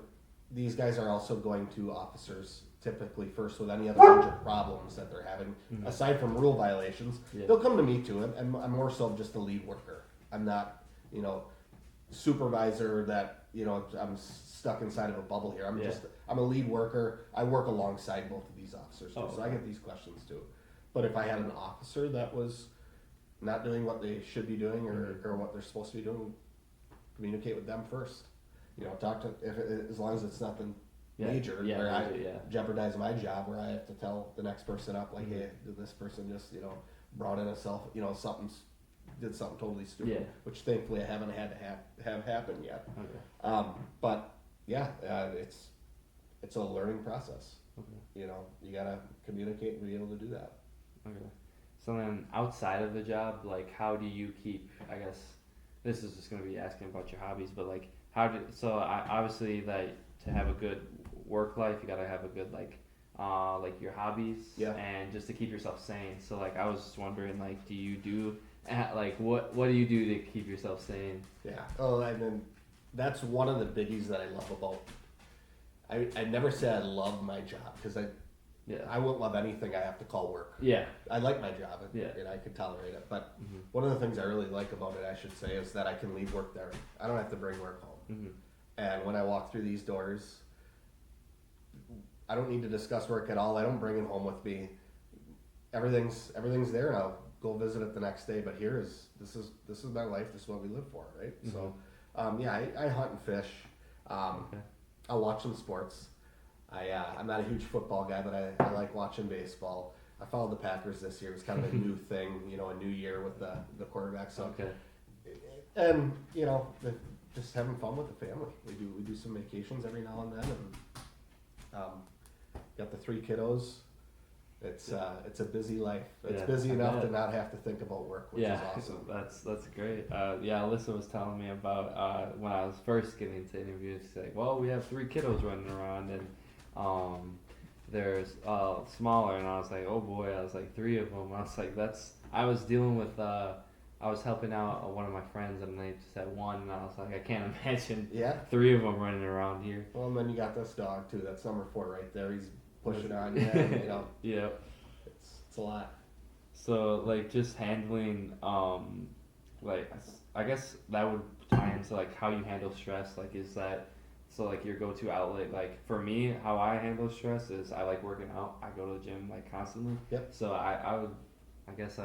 These guys are also going to officers typically first with any other major problems that they're having, aside from rule violations. Yeah. They'll come to me too, and I'm more so just a lead worker. I'm not, supervisor that, I'm stuck inside of a bubble here. I'm a lead worker. I work alongside both of these officers too, so I get these questions too. But if I had an officer that was not doing what they should be doing or what they're supposed to be doing, communicate with them first. Talk to, as long as it's nothing major where I jeopardize my job, where I have to tell the next person up, like, hey, did this person just, brought in did something totally stupid, which thankfully I haven't had to have happen yet. Okay. But yeah, it's a learning process. Okay. You gotta communicate and be able to do that. Okay. So then, outside of the job, like, how do you keep, I guess, this is just going to be asking about your hobbies, but like, obviously, like, to have a good work life, you got to have a good, like, like your hobbies, Yeah. and just to keep yourself sane. So like I was just wondering, like, do you do like what do you do to keep yourself sane? Yeah. Oh, and then that's one of the biggies that I love about. I never say I love my job because Yeah. I won't love anything I have to call work. Yeah. I like my job and, Yeah. and I can tolerate it. But Mm-hmm. one of the things I really like about it, I should say, is that I can leave work there. I don't have to bring work home. Mm-hmm. And when I walk through these doors, I don't need to discuss work at all. I don't bring it home with me. Everything's there, and I'll go visit it the next day. But this is my life. This is what we live for, right? Mm-hmm. So, yeah, I hunt and fish. Okay. I'll watch some sports. I'm not a huge football guy, but I like watching baseball. I followed the Packers this year. It was kind of a new thing, a new year with the quarterback. So, Okay. and just having fun with the family. We do some vacations every now and then, and got the 3 kiddos. It's a busy life. It's Yeah, busy I enough bet. to not have to think about work, which is awesome. That's great. Yeah, Alyssa was telling me about when I was first getting into interviews. She's like, well, we have 3 kiddos running around, and they're smaller, and I was like, oh boy, I was like 3 of them. I was like, I was dealing with I was helping out one of my friends, and they just had 1, and I was like, I can't imagine Yeah. 3 of them running around here. Well, and then you got this dog too. That's number 4 right there. He's pushing on you. And, Yeah. it's a lot. So like just handling like I guess that would tie into like how you handle stress. Like is that so like your go-to outlet? Like for me, how I handle stress is I like working out. I go to the gym like constantly. Yep. So I would I guess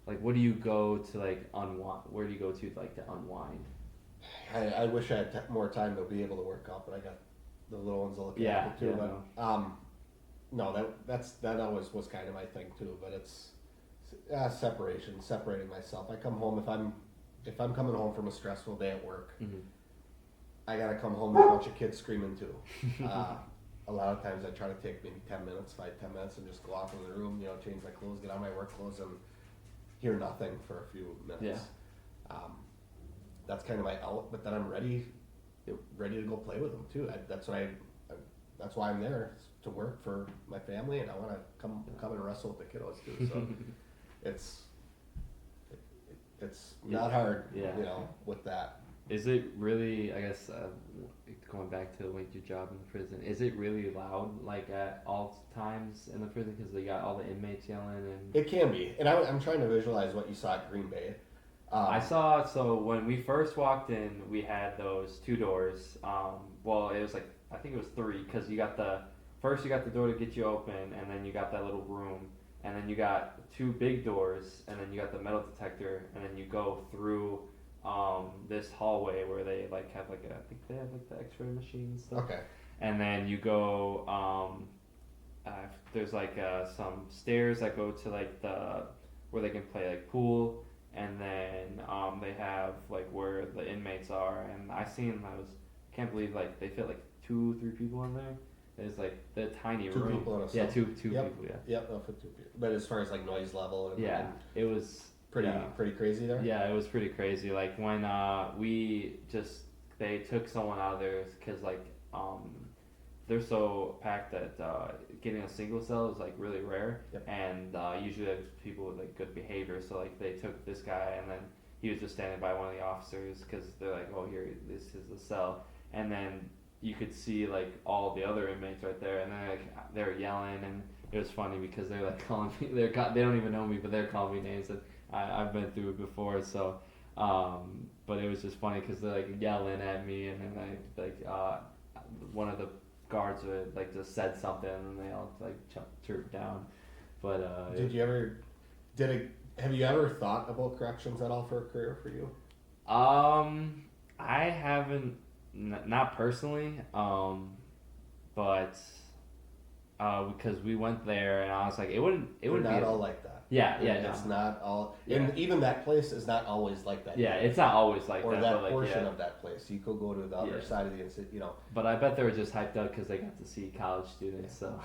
what do you go to like unwind? Where do you go to like to unwind? I wish I had more time to be able to work out, but I got the little ones to look after too. Yeah, but no, that always was kind of my thing too. But it's separating myself. I come home if I'm coming home from a stressful day at work. Mm-hmm. I gotta come home with a bunch of kids screaming too. A lot of times I try to take maybe 10 minutes, 5-10 minutes, and just go off in the room, change my clothes, get on my work clothes, and hear nothing for a few minutes. Yeah. That's kind of my out, but then I'm ready to go play with them too. That's why I'm there, to work for my family, and I want to come and wrestle with the kiddos too. So it's not hard, with that. Is it really, I guess, going back to like your job in the prison, is it really loud like at all times in the prison because they got all the inmates yelling? And it can be, and I'm trying to visualize what you saw at Green Bay. I saw, so when we first walked in, we had those 2 doors. Well, it was like, I think it was 3, because you got the door to get you open, and then you got that little room, and then you got 2 big doors, and then you got the metal detector, and then you go through this hallway where they like have like I think they have like the X-ray machine and stuff. Okay. And then you go there's like some stairs that go to like where they can play like pool, and then they have like where the inmates are, and I can't believe like they fit like 2-3 people in there. It's like the tiny 2 room. people in a Yeah, cell. 2 Yep. people. Yeah. Yep, they'll fit 2 people. But as far as like noise level and It was pretty crazy there. Yeah, it was pretty crazy. Like when they took someone out of there because like they're so packed that getting a single cell is like really rare. Yep. And usually there's people with like good behavior. So like they took this guy, and then he was just standing by one of the officers because they're like, oh, here, this is the cell, and then you could see like all the other inmates right there, and they're yelling, and it was funny because they're like calling me. They don't even know me, but they're calling me names, and I've been through it before. So, but it was just funny because they're like yelling at me, and then one of the guards would like just said something, and they all like chirped down. But have you ever thought about corrections at all for a career for you? I haven't. Not personally, but because we went there, and I was like, it wouldn't be all like that. Yeah, It's not all, and even that place is not always like that. Yeah, it's not always like or that. that but like, portion of that place. You could go to the other side of the institute, But I bet they were just hyped up because they got to see college students. So,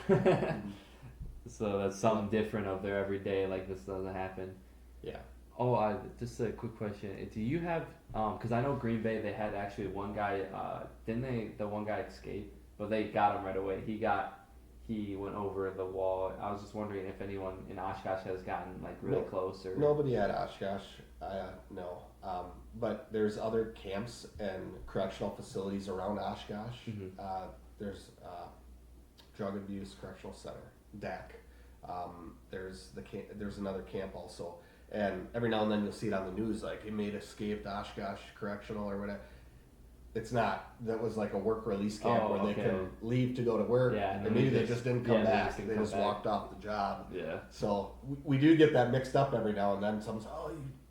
so that's something different of their everyday. Like this doesn't happen. Yeah. Oh, just a quick question. Do you have, because I know Green Bay, they had actually one guy, didn't they, the one guy escape, but they got him right away. He got he went over the wall. I was just wondering if anyone in Oshkosh has gotten like really close or. Nobody at Oshkosh, no. But there's other camps and correctional facilities around Oshkosh. There's Drug Abuse Correctional Center, DAC. There's another camp also, and every now and then you'll see it on the news, like inmate escaped Oshkosh Correctional or whatever. It's not. That was like a work release camp where they could leave to go to work, and maybe they just didn't come back. They just walked off the job. Yeah. So we do get that mixed up every now and then. Someone's,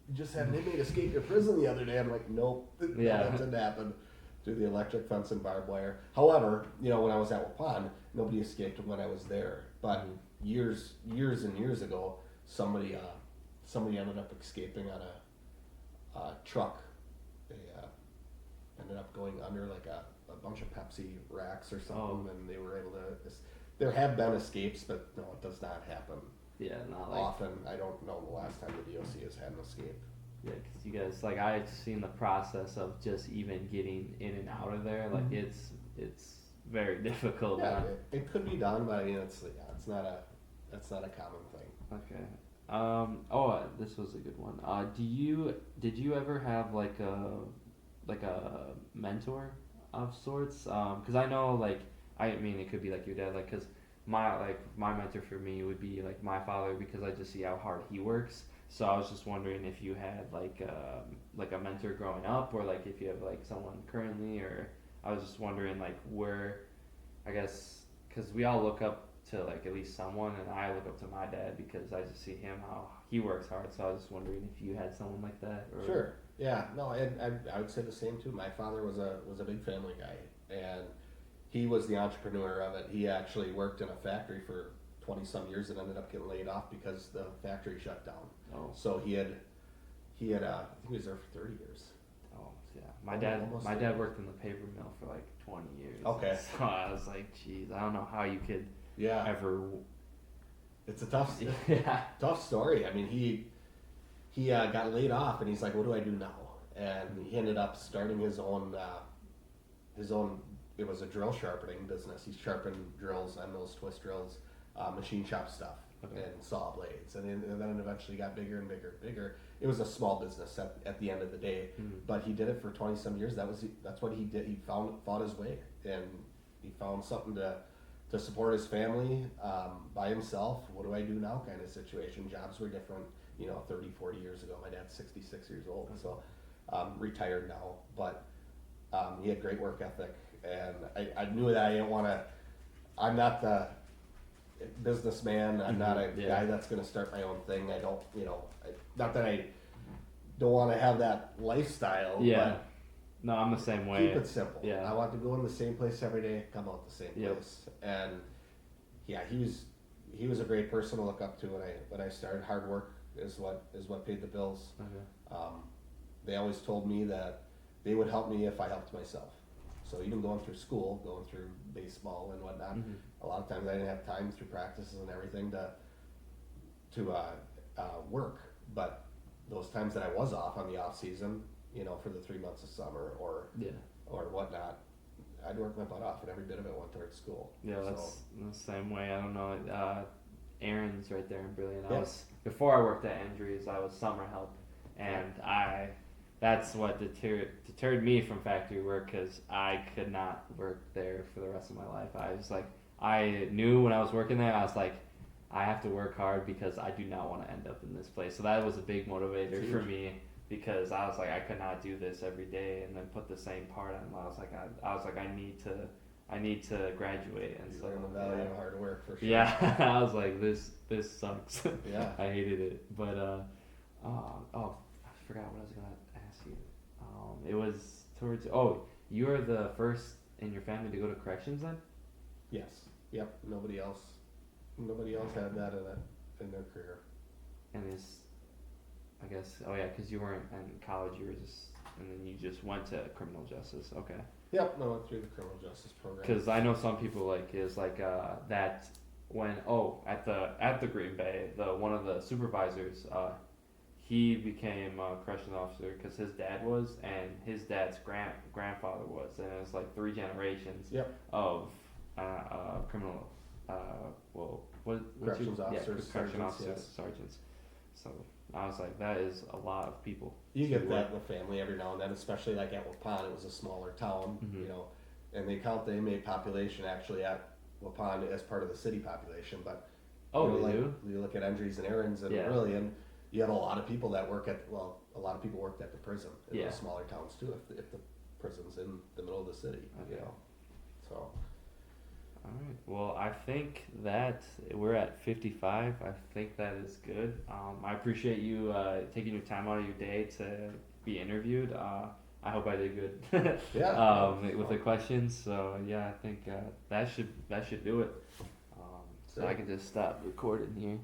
you just had an inmate escape your prison the other day. I'm like, nope, that didn't happen through the electric fence and barbed wire. However, when I was at Waupun, nobody escaped when I was there. But years and years ago, somebody ended up escaping on a truck. They ended up going under like a bunch of Pepsi racks or something, and they were able to. There have been escapes, but no, it does not happen. Yeah, not like often. I don't know the last time the DOC has had an escape. Yeah, because you guys, like, I've seen the process of just even getting in and out of there. Like, it's very difficult. Yeah, it could be done, but it's not a common thing. Okay. This was a good one. Did you ever have like a mentor of sorts? Because I know, like, I mean, it could be like your dad, like, because my mentor for me would be like my father, because I just see how hard he works. So I was just wondering if you had like a mentor growing up, or like if you have like someone currently, or I was just wondering like where, I guess, because we all look up to like at least someone, and I look up to my dad because I just see him how he works hard. So I was just wondering if you had someone like that. Or... Sure. Yeah. No, I would say the same too. My father was a big family guy, and he was the entrepreneur of it. He actually worked in a factory for 20 some years and ended up getting laid off because the factory shut down. Oh. So he had I think he was there for 30 years. Oh, yeah. My dad worked in the paper mill for like 20 years. Okay. So I was like, geez, I don't know how you could ever. It's a tough story. I mean, he got laid off, and he's like, what do I do now? And he ended up starting his own. It was a drill sharpening business. He sharpened drills, end mills, twist drills, machine shop stuff, and saw blades. And then it eventually got bigger and bigger and bigger. It was a small business at the end of the day, but he did it for 20 some years. That's what he did. He fought his way, and he found something to support his family by himself. What do I do now kind of situation. Jobs were different, 30, 40 years ago. My dad's 66 years old, so retired now, but he had great work ethic. And I knew that I didn't want to. I'm not the businessman. I'm not a guy that's going to start my own thing. I don't, not that I don't want to have that lifestyle. Yeah. But no, I'm the same way. Keep it simple. Yeah. I want to go in the same place every day, come out the same place. And yeah, he was a great person to look up to when I started. Hard work is what paid the bills. Okay. They always told me that they would help me if I helped myself. So even going through school, going through baseball and whatnot, a lot of times I didn't have time through practices and everything to work. But those times that I was off on the off season, for the 3 months of summer or whatnot, I'd work my butt off, and every bit of it went towards school. Yeah, that's the same way. I don't know. Aaron's right there in Brilliant. Before I worked at Andrews, I was summer help, and that's what deterred me from factory work, because I could not work there for the rest of my life. I was like, I knew when I was working there, I was like, I have to work hard because I do not want to end up in this place. So that was a big motivator for me, because I was like, I could not do this every day and then put the same part on. I was like, I need to graduate. And so learn the value of hard work for sure. Yeah, I was like, this sucks. Yeah, I hated it. But I forgot what I was gonna ask you. It was towards. Oh, you are the first in your family to go to corrections then? Yes. Yep. Nobody else had that in their career. And I guess. Oh yeah, because you weren't in college. You were just, and then you just went to criminal justice. Okay. Yep. No, went through the criminal justice program. Because I know some people that when at the Green Bay, one of the supervisors. He became a corrections officer because his dad was, and his dad's grandfather was, and it was like 3 generations of criminal Corrections officers, correction sergeants, officers, yes. sergeants. So I was like, that is a lot of people. You to get work. that in the family every now and then, especially like at Waupun, it was a smaller town, Mhm. you know, and they count the inmate population actually at Waupun as part of the city population, but Oh, you know, they like, do? you look at Endries and Aaron's and Yeah. really, and you had a lot of people that work at, well, a lot of people worked at the prison in Yeah. those smaller towns too, if the prison's in the middle of the city, you Okay. know, so. All right. Well, I think that we're at 55. I think that is good. I appreciate you taking your time out of your day to be interviewed. I hope I did good. Yeah. With the questions. So yeah, I think that should do it. So I can just stop recording here.